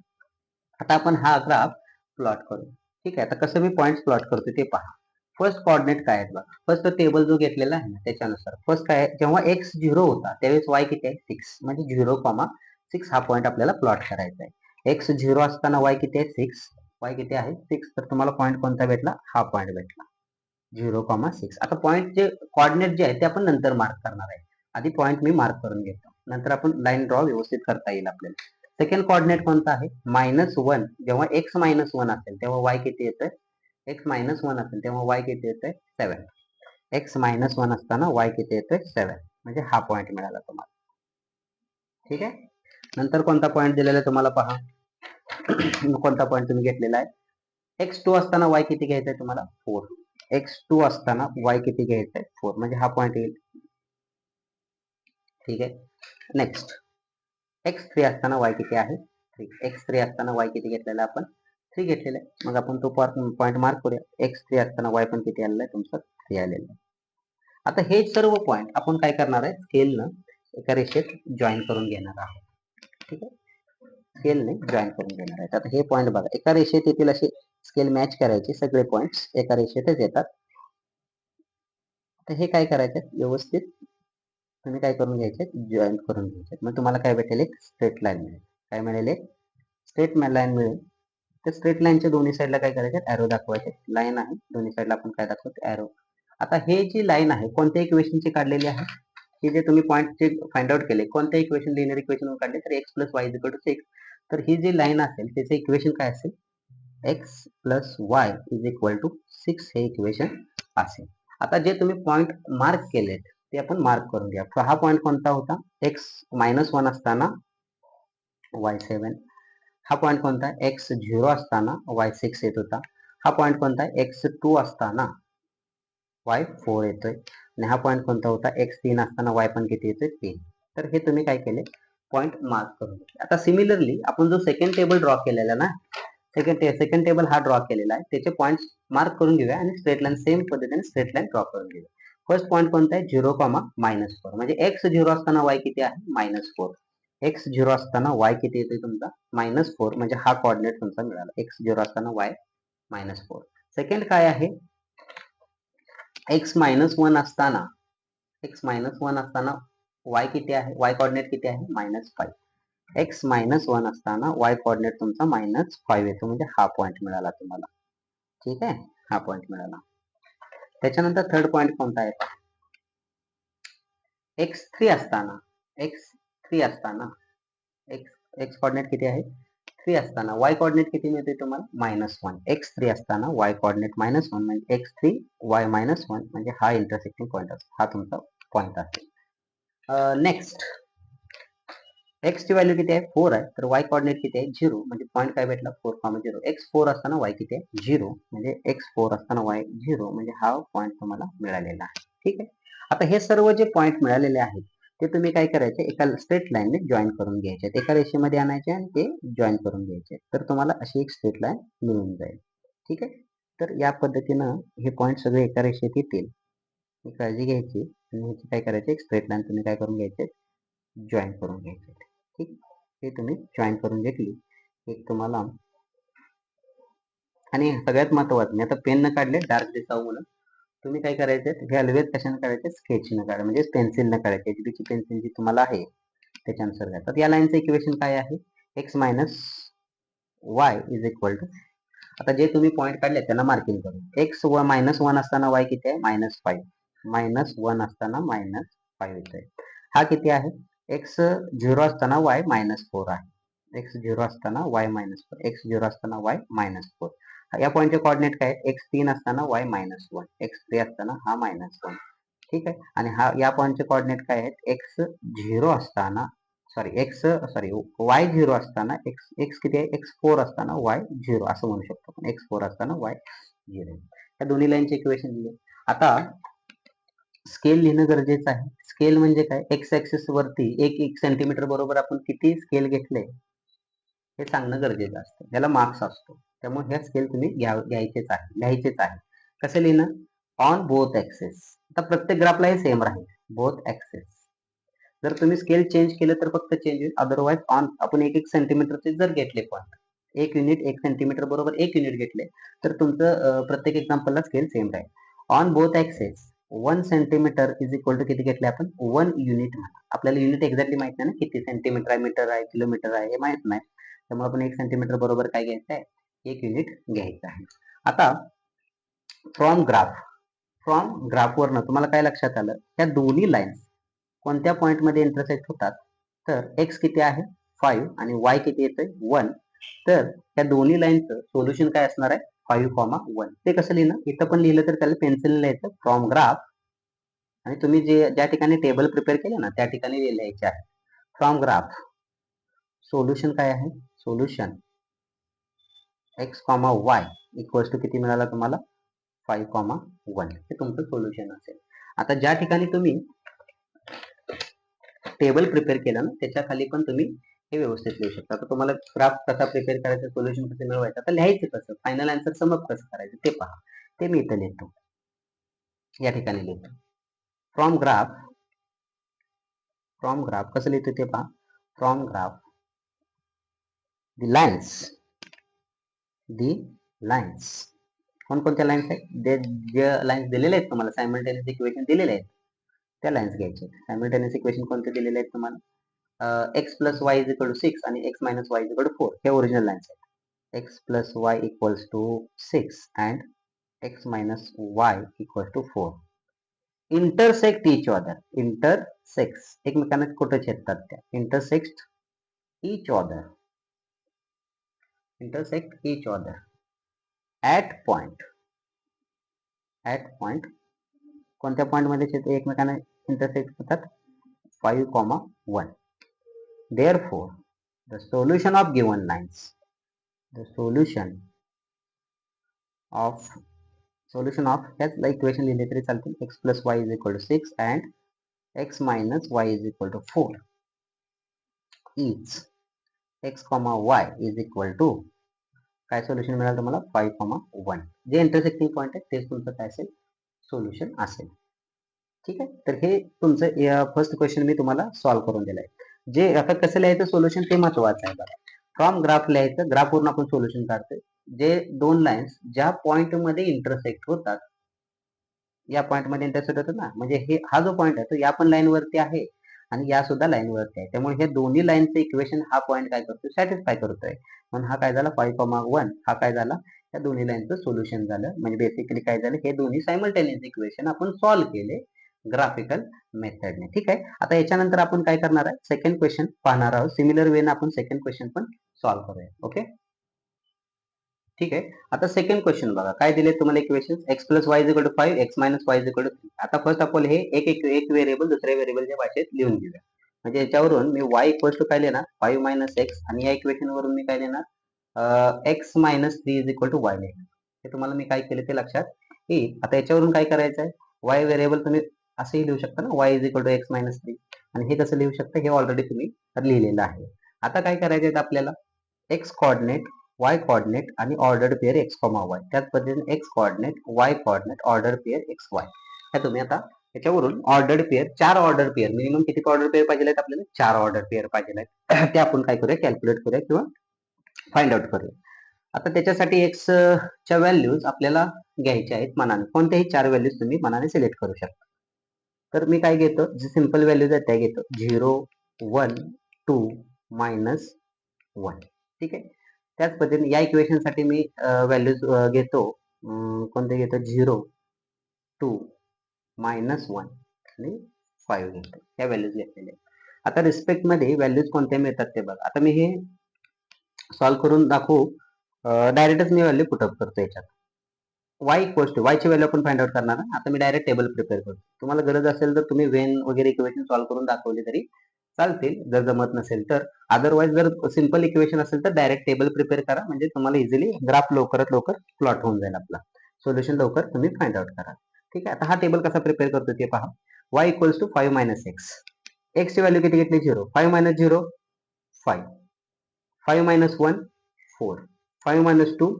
S1: आता आपण हा ग्राफ प्लॉट करू ठीक आहे आता कसं मी पॉइंट प्लॉट करतो ते पहा फर्स्ट कोऑर्डिनेट काय आहेत बघा फर्स्ट टेबल जो घेतलेला आहे ना त्याच्यानुसार फर्स्ट काय जेव्हा एक्स 0 होता त्यावेळेस वाय किती आहे 6 म्हणजे 0, 6 हा पॉइंट आपल्याला प्लॉट करायचा आहे एक्स 0 असताना वाय किती आहे 6 वाय किती आहे 6 तर तुम्हाला पॉइंट कोणता भेटला हा पॉइंट भेटला 0, 6 आता पॉइंट जे कोऑर्डिनेट जे आहे ते आपण नंतर मार्क करणार आहे आधी पॉइंट मी मार्क करून घेतो नंतर आपण लाईन ड्रॉ व्यवस्थित करता येईल आपल्याला सेकंड कोऑर्डिनेट कोणता आहे -1 जेव्हा x -1 असेल तेव्हा y किती येतोय x -1 असेल तेव्हा y किती येतोय 7 x -1 असताना y किती येतोय 7 म्हणजे हा पॉइंट मिळाला तुम्हाला ठीक आहे नंतर कोणता पॉइंट दिलेला आहे तुम्हाला पहा कोणता पॉइंट तुम्ही घेतलेला आहे x2 असताना y किती घ्यायचा आहे तुम्हाला 4. x2 असताना y किती घ्यायचा आहे 4 म्हणजे हा पॉइंट येईल. ठीक आहे. नेक्स्ट x3 असताना y किती आहे 3. x3 असताना y किती घेतलेला आपण 3 घेतलेला आहे. मग आपण तो पॉइंट मार्क करूया. x3 असताना y पण किती आलेला आहे तुमचा 3 आलेला आहे. आता हे सर्व पॉइंट आपण काय करणार आहे स्केलनं एका रेषेत जॉईन करून घेणार आहोत. ठीक आहे. स्केलने जॉईन करून घेणार आहेत. आता हे पॉइंट बघा एका रेषेत येतील असे स्केल मॅच करायचे सगळे पॉइंट्स एका रेषेतच येतात. तर हे काय करायचं व्यवस्थित तुम्ही काय करून घ्यायचे जॉईन करून घ्यायचे. मग तुम्हाला काय भेटेल एक स्ट्रेट लाईन मिळेल. काय मिळेल एक स्ट्रेट लाईन मिळेल. तर स्ट्रेट लाईनच्या दोन्ही साईडला काय करायचे ॲरो दाखवायचे. लाईन आहे दोन्ही साईडला आपण काय दाखवतो ॲरो. आता हे जी लाईन आहे कोणत्या इक्वेशनची काढलेली आहे की जे तुम्ही पॉइंटचे फाइंड आउट केले कोणत्या इक्वेशन लिनियर इक्वेशन काढले तर x plus y is equal to 6. तर ही जी लाईन असेल त्याचं इक्वेशन काय असेल x plus y is equal to 6 हे इक्वेशन असेल. आता जे तुम्ही पॉइंट मार्क केलेत ते आपण मार्क करून घ्या. हा पॉइंट कोणता होता x -1 असताना y7. हा पॉइंट कोणता x0 असताना y6 येत होता. हा पॉइंट कोणता x2 असताना y4 येतोय आणि हा पॉइंट कोणता होता x3 असताना y पण किती येतोय 3. तर हे तुम्ही काय केले पॉइंट मार्क करून घेतले. आता सिमिलरली आपण जो सेकंड टेबल ड्रॉ केलेला ना सेकंड टेबल हा ड्रॉ केलेला आहे त्याचे पॉइंट मार्क करून घेऊया आणि स्ट्रेट लाईन सेम पद्धतीने स्ट्रेट लाईन ड्रॉ करून घेऊया. फर्स्ट पॉइंट कोणता आहे 0, -4 म्हणजे x0 असताना y किती आहे -4. x0 असताना y किती येतोय तुमचा -4 म्हणजे हा कोऑर्डिनेट तुमचा मिळाला x0 असताना y -4. सेकंड काय आहे x -1 असताना y किती आहे y कोऑर्डिनेट किती आहे -5. x -1 असताना y कोऑर्डिनेट तुमचा -5 येतो म्हणजे हा पॉइंट मिळाला तुम्हाला. ठीक आहे हा पॉइंट मिळाला. त्याच्यानंतर थर्ड पॉइंट कोणता आहे x3 असताना x कोऑर्डिनेट किती आहे 3 असताना y कोऑर्डिनेट किती मिळते तुम्हाला -1. x3 असताना y कोऑर्डिनेट -1 म्हणजे x3 y -1 म्हणजे हा इंटरसेक्टिंग पॉइंट असतो. हा तुमचा पॉइंट असेल. नेक्स्ट x ची व्हॅल्यू किती आहे 4 आहे तर y कोऑर्डिनेट किती आहे 0 म्हणजे पॉइंट काय भेटला 4, 0. x4 असताना y किती आहे 0 म्हणजे x4 असताना y 0 म्हणजे हा पॉइंट तुम्हाला मिळालेला आहे. ठीक आहे. आता हे सर्व जे पॉइंट मिळालेले आहेत ते तुम्ही काय करायचे एका स्ट्रेट लाईनने जॉईन करून घ्यायचे. एका रेषेमध्ये आणायचे आणि ते जॉईन करून घ्यायचे. तर तुम्हाला अशी एक स्ट्रेट लाईन मिळून जाईल. ठीक आहे. तर या पद्धतीनं हे पॉइंट सगळे एका रेषेत येतील. काळजी घ्यायची आणि ह्याची काय करायचे एक स्ट्रेट लाईन तुम्ही काय करून घ्यायचे जॉईन करून घ्यायचे. ठीक हे तुम्ही जॉईन करून घेतली एक तुम्हाला आणि सगळ्यात महत्वाचं मी आता पेन न काढले डार्क दिसावं म्हणून तुम्ही काय करायचे हे अलवेज कशाने काढायचे स्केच न काढा म्हणजे पेन्सिल न काढायचे. HB ची पेन्सिल जी तुम्हाला आहे त्याच्यानुसार घ्या. तर या लाईनचं इक्वेशन काय आहे x -y is equal to आता जे तुम्ही पॉइंट काढले त्यांना मार्किंग करून x -1 असताना y किती आहे -5 -1 असताना -5 येतोय. हा किती आहे x0 असताना y -4 आहे. x0 असताना y -4 x0 असताना y -4 या पॉइंटचे कोऑर्डिनेट काय आहेत x3 असताना y -1 x3 असताना हा -1. ठीक आहे. आणि हा या पॉइंटचे कोऑर्डिनेट काय आहेत x0 असताना y0 असताना x किती आहे x4 असताना y0 असं म्हणू शकतो आपण x4 असताना y0. या दोन्ही लाईनचे इक्वेशन लिहिले. आता स्केल लिहिणं गरजेचं आहे. स्केल म्हणजे काय एक्स ऍक्सिस वरती 1 सेंटीमीटर बरोबर आपण किती स्केल घेतले हे सांगणं गरजेचं असतं. याला मार्क्स असतो. त्यामुळे हे स्केल तुम्ही घ्यायचेच आहे लिहायचेच आहे. कसं लिहिणं ऑन बोथ ऍक्सिस. आता प्रत्येक ग्राफला हे सेम राहील बोथ ऍक्सिस. जर तुम्ही स्केल चेंज केलं तर फक्त चेंज होईल अदरवाईज ऑन आपण 1 सेंटीमीटरचे जर घेतले पॉइंट 1 युनिट 1 सेंटीमीटर बरोबर 1 युनिट घेतले तर तुमचं प्रत्येक एक्झाम्पलला स्केल सेम राहील. On both axis 1 centimetre is equal to किती घेतले आपण 1 युनिट म्हणा. आपल्याला युनिट एक्झॅक्टली माहित नाही ना किती सेंटीमीटर आहे मीटर आहे किलोमीटर आहे हे माहित नाही. त्यामुळे आपण 1 सेंटीमीटर बरोबर काय घ्यायचं आहे 1 युनिट घ्यायचं आहे. आता फ्रॉम ग्राफवरनं तुम्हाला काय लक्षात आलं त्या दोन्ही लाईन्स कोणत्या पॉइंट मध्ये इंटरसेक्ट होतात तर x किती आहे 5 आणि y किती येतोय 1. तर त्या दोन्ही लाईनचं सोल्युशन काय असणार आहे 5, 1. ते कसं लिहिणं इथं पण लिहिलं तर त्याला पेन्सिल लिहायचं फ्रॉम ग्राफ आणि तुम्ही ज्या ठिकाणी टेबल प्रिपेअर केले ना त्या ठिकाणी लिहायचे आहे फ्रॉम ग्राफ सोल्युशन काय आहे solution x comma y equals to किती मिळाला तुम्हाला 5,1 हे तुमचं सोल्युशन असेल. आता ज्या ठिकाणी तुम्ही टेबल प्रिपेअर केलं ना त्याच्या खाली पण तुम्ही हे व्यवस्थित लिहू शकता. तर तुम्हाला ग्राफ कसा प्रिपेअर करायचा, सोल्युशन कसं मिळवायचं, आता लिहायचं कसं, फायनल आन्सर समअप कसं करायचं ते पहा. ते मी इथं लिहितो, या ठिकाणी लिहितो. फ्रॉम ग्राफ कसं लिहितो ते पहा. फ्रॉम ग्राफ दी लाईन्स कोणकोणत्या लाईन्स आहेत, जे लाईन्स दिलेले आहेत तुम्हाला सायमल्टेनियस इक्वेशन दिलेले आहेत त्या लाईन्स घ्यायचे. सायमल्टेनियस इक्वेशन कोणते दिलेले आहेत तुम्हाला, x plus y is equal to 6 आणि x minus y is equal to 4 हे ओरिजिनल लाईन्स आहेत. X plus y equals to 6 and x minus y equals to 4 intersect each other. एकमेकांना कुठे छेदतात त्या, intersect each other at point कोणत्या पॉइंट मध्ये एकमेकांना इंटरसेक्ट होतात, 5,1. Therefore, the solution of given lines, याच इक्वेशन लिहिले तरी चालतील. X plus y is equal to 6 and x minus y is equal to 4 is x comma y is equal to काय सोल्युशन मिळालं तुम्हाला 5,1. जे इंटरसेक्टिंग पॉईंट आहे तेच तुमचं काय असेल, सोल्युशन असेल. ठीक आहे, तर हे तुमचं फर्स्ट क्वेश्चन मी तुम्हाला सॉल्व्ह करून दिलंय. जे आता कसं लिहायचं सोल्युशन ते महत्वाचं आहे बघा. फ्रॉम ग्राफ लिहायचं, ग्राफवरून आपण सोल्युशन काढतोय. जे दोन लाईन्स ज्या पॉइंट मध्ये इंटरसेक्ट होतात, या पॉइंट मध्ये इंटरसेक्ट होतात ना, म्हणजे हे हा जो पॉइंट आहे तो या पण लाईन वरती आहे आणि या सुद्धा लाईन वरती आहे. त्यामुळे हे दोन्ही लाईनचं इक्वेशन हा पॉइंट काय करतो, सॅटिस्फाय करतोय. म्हणून हा काय झाला 5,1 हा काय झाला, या दोन्ही लाईनचं सोल्युशन झालं. म्हणजे बेसिकली काय झालं, हे दोन्ही सायमल्टेनियस इक्वेशन आपण सॉल्व्ह केले ग्राफिकल मेथडने. ठीक आहे, आता याच्यानंतर आपण काय करणार आहे, सेकंड क्वेश्चन पाहणार आहोत. सिमिलर वेने आपण सेकंड क्वेश्चन पण सॉल्व्ह करूया. ओके, ठीक आहे. आता सेकंड क्वेश्चन बघा, काय दिले तुम्हाला equation, x plus y is equal to 5, x minus y is equal to 3. आता फर्स्ट आपण हे एक व्हेरिएबल दुसऱ्या व्हेरिएबलच्या भाषेत लिहून घेऊया. म्हणजे याच्यावरून मी y इक्वल टू काय लिहिणार, 5 मायनस एक्स, आणि या इक्वेशन वरून मी काय लिहिणार, x minus 3 is equal to y लिहिणार. हे तुम्हाला मी काय केले ते लक्षात येईल. आता याच्यावरून काय करायचं आहे, y व्हेरिएबल तुम्ही असेही लिहू शकता ना, y is equal to x minus 3, आणि हे कसं लिहू शकता, हे ऑलरेडी तुम्ही लिहिलेलं आहे. आता काय करायचं आहे आपल्याला, एक्स कोऑर्डिनेट, y कोऑर्डिनेट आणि ordered pair x comma Y. त्याच पद्धतीने x coordinate, y coordinate, ordered pair x Y. हे तुम्ही आता याच्यावरून ordered pair, 4 order pair, minimum किती ऑर्डर पेअर पाहिजे आहेत आपल्याला, 4 ऑर्डर पेअर पाहिजे आहेत. ते आपण काय करूया, कॅल्क्युलेट करूया किंवा फाइंड आउट करूया. आता त्याच्यासाठी एक्स च्या व्हॅल्यूज आपल्याला घ्यायच्या आहेत मनाने. कोणत्याही 4 व्हॅल्यूज तुम्ही मनाने सिलेक्ट करू शकता. तर मी काय घेतो, जे सिंपल व्हॅल्यूज आहेत त्या घेतो, 0, 1, 2, -1. ठीक आहे, त्याच पद्धतीने या इक्वेशन साठी मी व्हॅल्यूज घेतो, कोणते घेतो, 0, 2, -1 आणि 5 घेतो. या व्हॅल्यूज घेतलेल्या. आता रिस्पेक्ट मध्ये व्हॅल्यूज कोणत्या मिळतात ते बघा. आता मी हे सॉल्व्ह करून दाखवू, डायरेक्टच मी व्हॅल्यू पुटअप करतो याच्यात. y इक्वल्स टू, y ची व्हॅल्यू आपण फाइंड आउट करणार. आता मी डायरेक्ट टेबल प्रिपेअर करतो. तुम्हाला गरज असेल तर तुम्ही वेन वगैरे इक्वेशन सॉल्व्ह करून दाखवली तरी चालतील, जर जमत नसेल तर. अदरवाइज जर सिंपल इक्वेशन असेल तर डायरेक्ट टेबल प्रिपेअर करा, म्हणजे तुम्हाला इझिली ग्राफ लवकरात लवकर प्लॉट होऊन जाईल आपला. सोल्युशन लवकर तुम्ही फाइंड आउट करा. ठीक आहे, आता हा टेबल कसा प्रिपेअर करतो ते पहा. y equals to 5 minus x. X ची व्हॅल्यू किती घेतली, 0. 5 minus 0, 5. 5 minus 1, 4. 5 minus 2,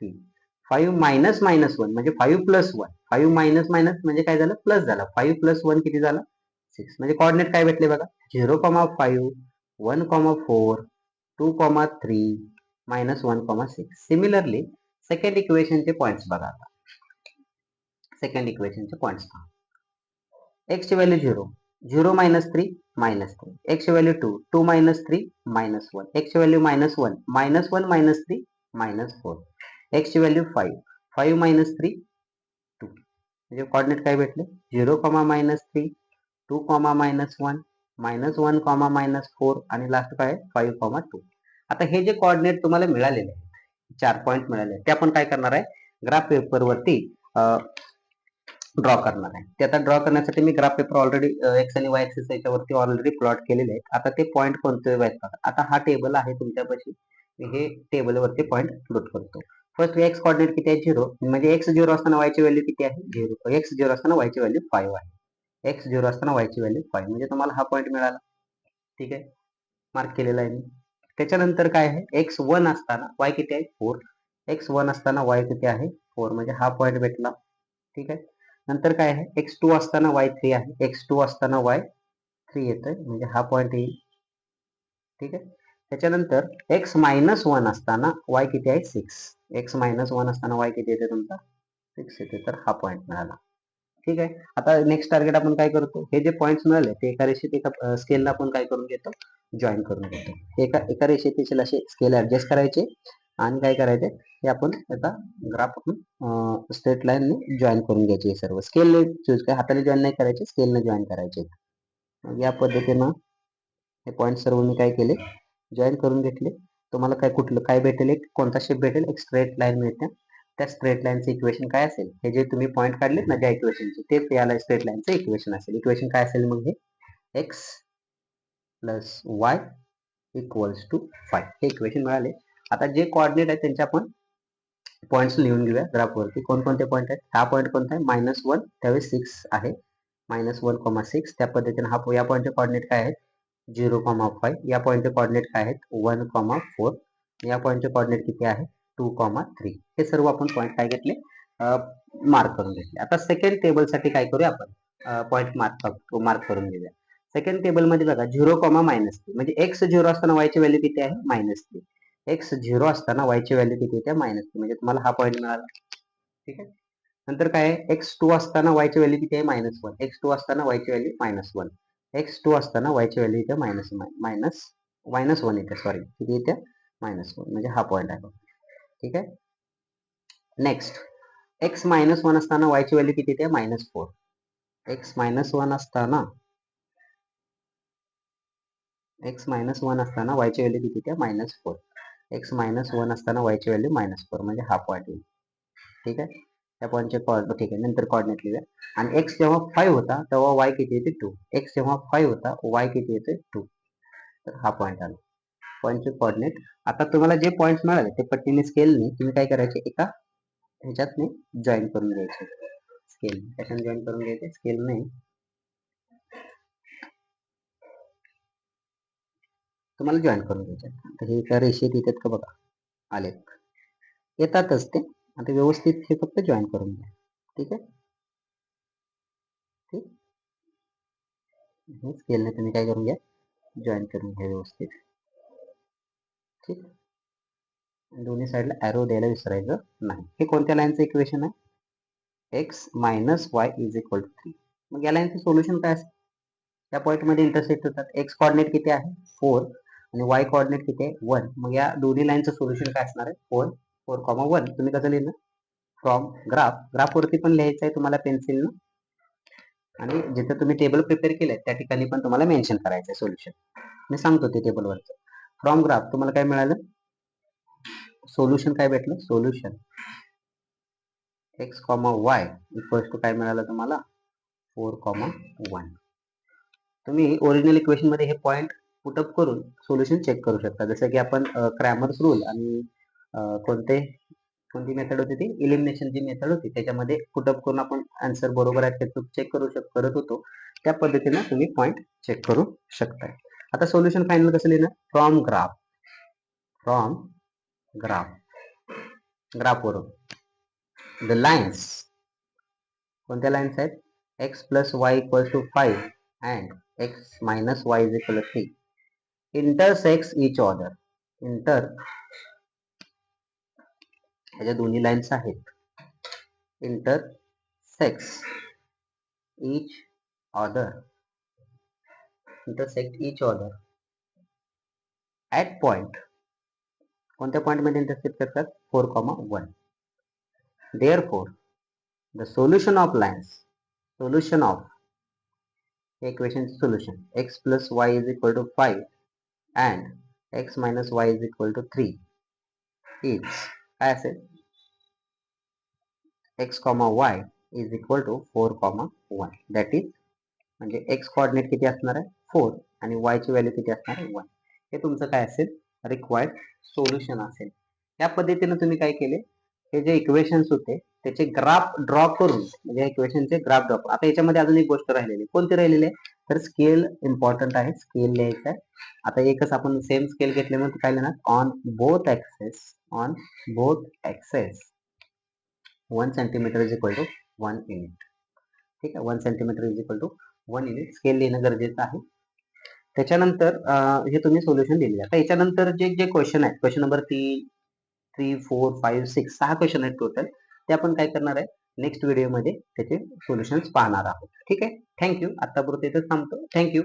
S1: 3. 5 minus minus 1 म्हणजे 5 प्लस 1. 5 मायनस मायनस म्हणजे काय झालं, प्लस झालं. 5 प्लस 1 किती झालं, 6. म्हणजे कोऑर्डिनेट काय भेटले बघा, 0,5, 1,4, 2,3, -1,6. सिमिलरली सेकंड इक्वेशनचे पॉइंट्स बघा. आता सेकंड इक्वेशनचे पॉइंट्स पहा. एक्स ची व्हॅल्यू 0, 0 मायनस 3, -3. एक्स ची व्हॅल्यू 2, 2 मायनस 3, -1. एक्स ची व्हॅल्यू -1, -1 मायनस 3, -4. एक्स ची व्हॅल्यू 5, 5 मायनस 3, 2. म्हणजे कोऑर्डिनेट काय भेटले, 0, -3, 2, -1, -1, -4 आणि लास्ट काय 5, 2. आता हे जे कोऑर्डिनेट तुम्हाला मिळालेले आहे, 4 पॉइंट मिळाले, ते आपण काय करणार आहे, ग्राफ पेपर वरती ड्रॉ करणार आहे. ते आता ड्रॉ करण्यासाठी मी ग्राफ पेपर ऑलरेडी एक्स आणि वाय ऍक्सिस याच्यावरती ऑलरेडी प्लॉट केलेले आहेत. आता ते पॉइंट कोणते आहेत, आता हा टेबल आहे तुमच्यापाशी, हे टेबलवरती पॉईंट प्लॉट करतो. फर्स्ट एक्स कॉर्डिनेट किती आहे 0 म्हणजे एक्स 0 असताना वायची व्हॅल्यू किती आहे 0. एक्स 0 असताना वायची व्हॅल्यू 5 आहे. एक्स 0 असताना वायची व्हॅल्यू 5 म्हणजे तुम्हाला हा पॉईंट मिळाला. ठीक आहे, मार्क केलेला आहे मी. त्याच्यानंतर काय आहे एक्स 1 असताना वाय किती आहे 4. एक्स 1 असताना वाय किती आहे 4 म्हणजे हा पॉईंट भेटला. ठीक आहे, नंतर काय आहे एक्स 2 असताना वाय 3 आहे. एक्स 2 असताना वाय 3 येतोय म्हणजे हा पॉईंट येईल. ठीक आहे, त्याच्यानंतर एक्स मायनस 1 असताना वाय किती आहे 6. एक्स मायनस 1 असताना वाय किती येते तुमचा 6 येते, तर हा पॉईंट मिळाला. ठीक आहे, आता नेक्स्ट टार्गेट आपण काय करतो, हे जे पॉईंट्स मिळाले ते एका रेषेत एका स्केलला आपण काय करून घेतो जॉईन करून घेतो. एका रेषेत असे स्केल ऍडजस्ट करायचे आणि काय करायचे हे आपण आता ग्राफ आपण स्ट्रेट लाईनने जॉईन करून घ्यायचे. हे सर्व स्केलने चूज काय हाताने जॉईन नाही करायचे, स्केलने जॉईन करायचे. या पद्धतीनं हे पॉईंट सर्व मी काय केले जॉईन करून घेतले. तुम्हाला काय कुठलं काय भेटेल, एक कोणता शेप भेटेल, एक स्ट्रेट लाईन मिळते. त्या स्ट्रेट लाईनचं इक्वेशन काय असेल, हे जे तुम्ही पॉईंट काढलेत ना ज्या इक्वेशनचे तेच याला स्ट्रेट लाईनचं इक्वेशन असेल. इक्वेशन काय असेल मग हे x plus y equals to 5 हे इक्वेशन मिळाले. आता जे कोऑर्डिनेट आहेत त्यांचे आपण पॉईंट्स लिहून घेऊया ग्राफवरती. कोणकोणते पॉईंट आहेत, हा पॉईंट कोणता आहे -1 त्यावेळेस 6 आहे. -1,6 त्या पद्धतीने हा या पॉईंटचे कोऑर्डिनेट काय आहेत 0,5. या पॉईंटचे कोऑर्डिनेट काय आहेत 1,4. या पॉईंटचे कोऑर्डिनेट किती आहे 2,3. हे सर्व आपण पॉईंट काय घेतले मार्क करून घेतले. आता सेकंड टेबल साठी काय करूया आपण पॉईंट मार्क करून घेऊया. सेकंड टेबल मध्ये बघा 0, -3 म्हणजे एक्स 0 असताना वायची व्हॅल्यू किती आहे -3. एक्स 0 असताना वायची व्हॅल्यू किती येते -3 म्हणजे तुम्हाला हा पॉईंट मिळाला. ठीक आहे, नंतर काय आहे एक्स 2 असताना वायची व्हॅल्यू किती आहे -1. एक्स 2 असताना वायची व्हॅल्यू -1. एक्स 2 असताना वायची व्हॅल्यू इथे -1 येते. सॉरी किती येते -1 म्हणजे हा पॉईंट आहे. ठीक आहे, नेक्स्ट एक्स -1 असताना वायची व्हॅल्यू किती येते -4. एक्स -1 असताना -1 असताना वायची व्हॅल्यू किती येते -4. एक्स -1 असताना वायची व्हॅल्यू -4 म्हणजे हा पॉईंट येईल. ठीक आहे, त्या पॉईंटचे ठीक आहे, नंतर कोऑर्डिनेट लिहूया. आणि एक्स जेव्हा 5 होता तेव्हा वाय किती येते 2. एक्स जेव्हा 5 होता वाय किती येते 2. तर हा पॉईंट आला पॉईंटचे कोऑर्डिनेट. आता तुम्हाला जे पॉईंट्स मिळाले ते पट्टीने स्केलने तुम्ही काय करायचे एका ह्याच्यातने जॉईन करून घ्यायचे. स्केल कशाने जॉईन करून घ्यायचे स्केलने तुम्हाला जॉईन करून घ्यायचे. तर हे एका रेषेत येतात का बघा आलेत येतातच ते. आता व्यवस्थित हे फक्त जॉईन करून घ्या. ठीक आहे, ठीक स्केलने तुम्ही काय करून घ्या जॉईन करून घ्या व्यवस्थित. ठीक, दोन्ही साईडला एरो द्यायला विसरायचं नाही. हे कोणत्या लाईनचं इक्वेशन आहे x minus y is equal to 3. मग या लाईनचं सोल्युशन काय असेल, त्या पॉईंट मध्ये इंटरसेक्ट होतात. एक्स कॉर्डिनेट किती आहे 4 आणि वाय कॉर्डिनेट किती आहे 1. मग या दोन्ही लाईनचं सोल्युशन काय असणार आहे 4, 4,1. तुम्ही कसं लिहिलं फ्रॉम ग्राफवरती पण लिहायचं आहे तुम्हाला पेन्सिलनं आणि जिथे तुम्ही टेबल प्रिपेअर केलंय त्या ठिकाणी पण तुम्हाला मेन्शन करायचं आहे सोल्युशन. मी सांगतो ते टेबलवरचं. फ्रॉम ग्राफ तुम्हाला काय मिळालं सोल्युशन काय भेटलं solution x comma y equals to काय मिळालं तुम्हाला 4,1. तुम्ही ओरिजिनल इक्वेशन मध्ये हे पॉईंट पुटअप करून सोल्युशन चेक करू शकता. जसं की आपण क्रॅमर्स रूल आणि कोणती मेथड होती ती इलिमिनेशन जी मेथड होती त्याच्यामध्ये पुटअप करून आपण आन्सर बरोबर आहे ते चेक करत होतो. त्या पद्धतीने तुम्ही पॉईंट चेक करू शकताय. आता सोल्युशन फायनल कसं लिहिणार फ्रॉम ग्राफवरून द लाईन्स कोणत्या लाईन्स आहेत x plus y equal to 5 and x minus y is equal to 3 intersects each other. ह्याच्या दोन्ही लाईन्स आहेत intersect each other at point. कोणत्या पॉइंट मध्ये इंटरसेक्ट करतात 4,1. Therefore the solution of equation solution x plus y is equal to 5 and x minus y is equal to 3 is काय असेल x comma y is equal to 4,1. That is म्हणजे एक्स कोऑर्डिनेट किती असणार आहे 4 आणि वाय ची व्हॅल्यू किती असणार आहे 1. हे तुमचं काय असेल रिक्वायर्ड सोल्युशन असेल. या पद्धतीने तुम्ही काय केले, हे जे इक्वेशन्स होते त्याचे ग्राफ ड्रॉ करून, म्हणजे इक्वेशनचे ग्राफ ड्रॉ. आता याच्यामध्ये अजून एक गोष्ट राहिलेली, कोणती राहिलेली आहे, तर स्केल इम्पॉर्टंट आहे, स्केल लिहायचं आहे. आता एकच आपण सेम स्केल घेतले म्हणून काय लिहिणार, on both axes 1 centimetre is equal to 1 unit. ठीक आहे, 1 centimetre is equal to 1 unit scale लिहिणं गरजेचं आहे. त्याच्यानंतर हे तुम्ही सोल्युशन दिले. आता याच्यानंतर जे जे क्वेश्चन आहेत, क्वेश्चन नंबर 3, 4, 5, 6 6 क्वेश्चन आहेत टोटल, ते आपण काय करणार आहे, नेक्स्ट व्हिडिओमध्ये त्याचे सोल्युशन्स पाहणार आहोत. ठीक आहे, थँक्यू. आतापुरते इथेच थांबतो. थँक्यू.